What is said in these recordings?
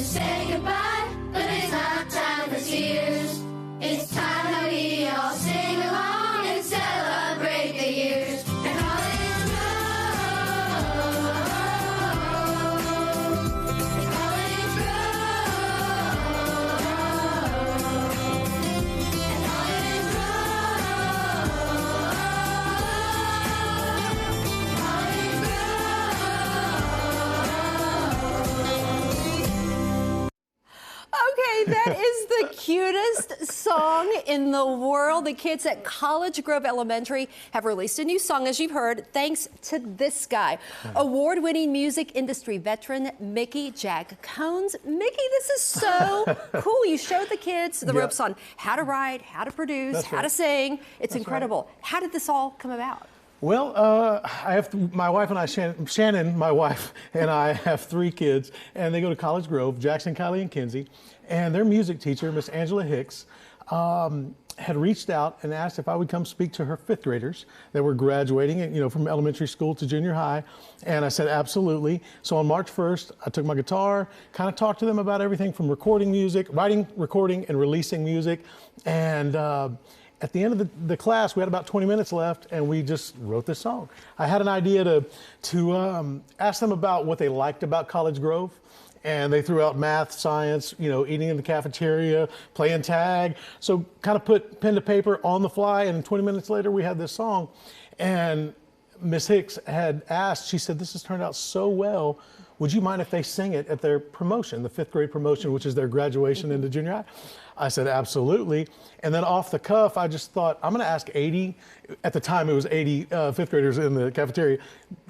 say goodbye, but it's not time for tears. It's time that we all sing along and celebrate the years. And college road, college Okay, that is the cutest song in the world. The kids at College Grove Elementary have released a new song, as you've heard, thanks to this guy, award-winning music industry veteran, Mickey Jack Combs. Mickey, this is so cool. You showed the kids the ropes on how to write, how to produce, how to sing. It's incredible. How did this all come about? Well, I have my wife and I, Shannon, my wife, and I have 3 kids, and they go to College Grove, Jackson, Kylie, and Kinsey. And their music teacher, Miss Angela Hicks, had reached out and asked if I would come speak to her 5th graders that were graduating, from elementary school to junior high. And I said, absolutely. So on March 1st, I took my guitar, kind of talked to them about everything from recording music, writing, recording, and releasing music. And at the end of the class, we had about 20 minutes left, and we just wrote this song. I had an idea to ask them about what they liked about College Grove, and they threw out math, science, eating in the cafeteria, playing tag. So kind of put pen to paper on the fly, and 20 minutes later, we had this song. And Miss Hicks had asked, she said, this has turned out so well. Would you mind if they sing it at their promotion, the 5th grade promotion, which is their graduation into junior high? I said, absolutely. And then off the cuff, I just thought, I'm going to ask 80, at the time it was 80 5th graders in the cafeteria,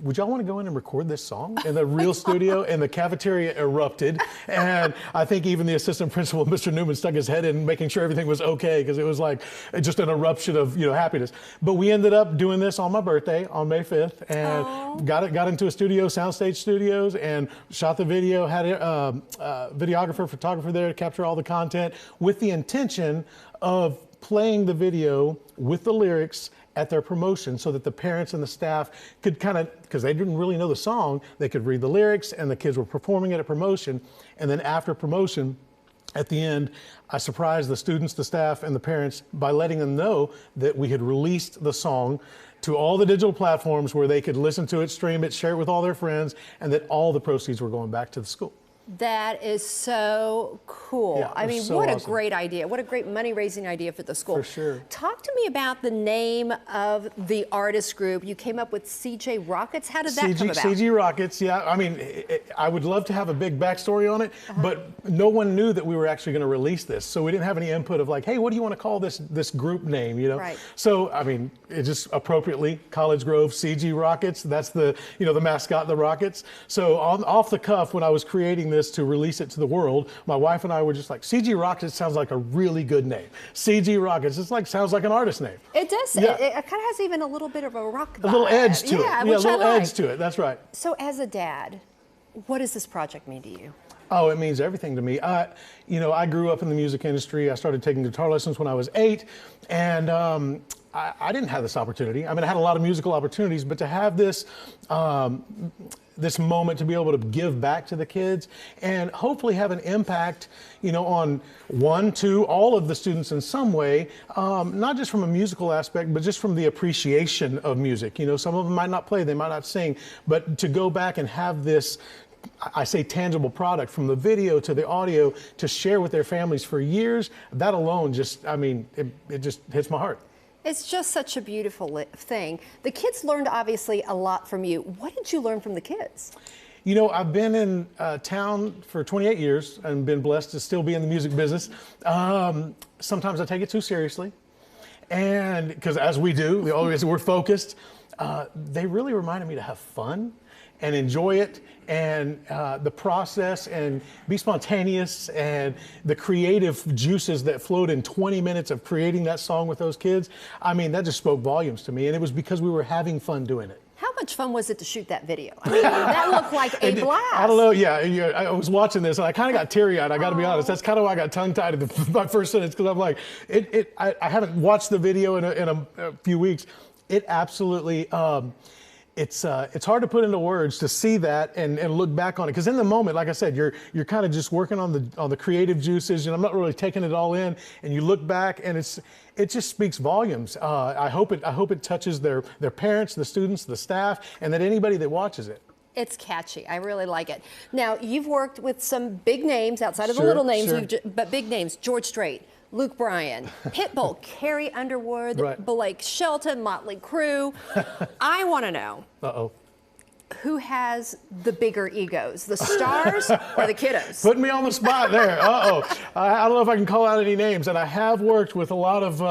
would y'all want to go in and record this song in the real studio? And the cafeteria erupted. And I think even the assistant principal, Mr. Newman, stuck his head in making sure everything was okay, because it was like just an eruption of happiness. But we ended up doing this on my birthday on May 5th, and got into a studio, Soundstage Studios, and shot the video, had a videographer, photographer there to capture all the content with the intention of playing the video with the lyrics at their promotion, so that the parents and the staff could kind of, because they didn't really know the song, they could read the lyrics, and the kids were performing at a promotion. And then after promotion, at the end, I surprised the students, the staff, and the parents by letting them know that we had released the song to all the digital platforms where they could listen to it, stream it, share it with all their friends, and that all the proceeds were going back to the school. That is so cool. Yeah, I mean, so what awesome. a great idea. What a great money-raising idea for the school. For sure. Talk to me about the name of the artist group. You came up with CJ Rockets. How did that come about? CG Rockets, yeah. I mean, I would love to have a big backstory on it, but no one knew that we were actually going to release this. So we didn't have any input of like, hey, what do you want to call this group name, Right. So, I mean, it just appropriately, College Grove CG Rockets. That's the, the mascot, the Rockets. So off the cuff, when I was creating this to release it to the world, my wife and I were just like, CG Rockets sounds like a really good name. CG Rockets, sounds like an artist name. It does. Yeah. It kind of has even a little bit of a rock vibe. A little edge to it. Yeah, a which little I like. edge to it. That's right. So as a dad, what does this project mean to you? Oh, it means everything to me. I grew up in the music industry. I started taking guitar lessons when I was 8, and I didn't have this opportunity. I mean, I had a lot of musical opportunities, but to have this this moment to be able to give back to the kids and hopefully have an impact, on 1, 2, all of the students in some way, not just from a musical aspect, but just from the appreciation of music. Some of them might not play, they might not sing, but to go back and have this, I say tangible product, from the video to the audio, to share with their families for years, that alone just, it just hits my heart. It's just such a beautiful thing. The kids learned obviously a lot from you. What did you learn from the kids? I've been in town for 28 years and been blessed to still be in the music business. Sometimes I take it too seriously. And because as we do, we're focused. They really reminded me to have fun and enjoy it, and the process, and be spontaneous, and the creative juices that flowed in 20 minutes of creating that song with those kids. I mean, that just spoke volumes to me, and it was because we were having fun doing it. How much fun was it to shoot that video? I mean, that looked like a blast. I don't know, yeah, I was watching this and I kind of got teary-eyed, I got to be honest. That's kind of why I got tongue-tied at my first sentence, because I'm like, I haven't watched the video in a few weeks. It absolutely, it's hard to put into words to see that and look back on it. Because in the moment, like I said, you're kind of just working on the creative juices, and I'm not really taking it all in. And you look back, and it just speaks volumes. I hope it touches their parents, the students, the staff, and that anybody that watches it. It's catchy. I really like it. Now, you've worked with some big names outside of the Sure, little names, sure. but big names. George Strait, Luke Bryan, Pitbull, Carrie Underwood, Right. Blake Shelton, Motley Crue. I want to know, Uh-oh. who has the bigger egos, the stars or the kiddos? Putting me on the spot there. Uh-oh. I don't know if I can call out any names. And I have worked with a lot of,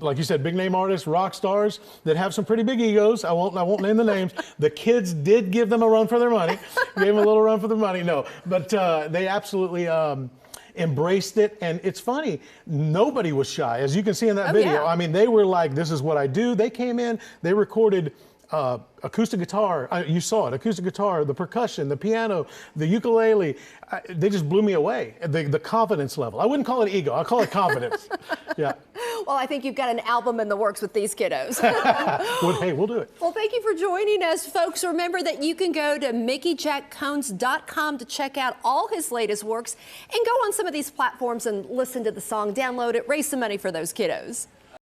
like you said, big name artists, rock stars that have some pretty big egos. I won't name the names. The kids did give them a run for their money. Gave them a little run for their money. No, but they absolutely embraced it. And it's funny, nobody was shy. As you can see in that video, yeah. I mean, they were like, this is what I do. They came in, they recorded acoustic guitar, you saw it, acoustic guitar, the percussion, the piano, the ukulele. They just blew me away. The confidence level. I wouldn't call it ego, I'll call it confidence. Yeah. Well, I think you've got an album in the works with these kiddos. Well, hey, we'll do it. Well, thank you for joining us, folks. Remember that you can go to MickeyJackCombs.com to check out all his latest works and go on some of these platforms and listen to the song, download it, raise some money for those kiddos.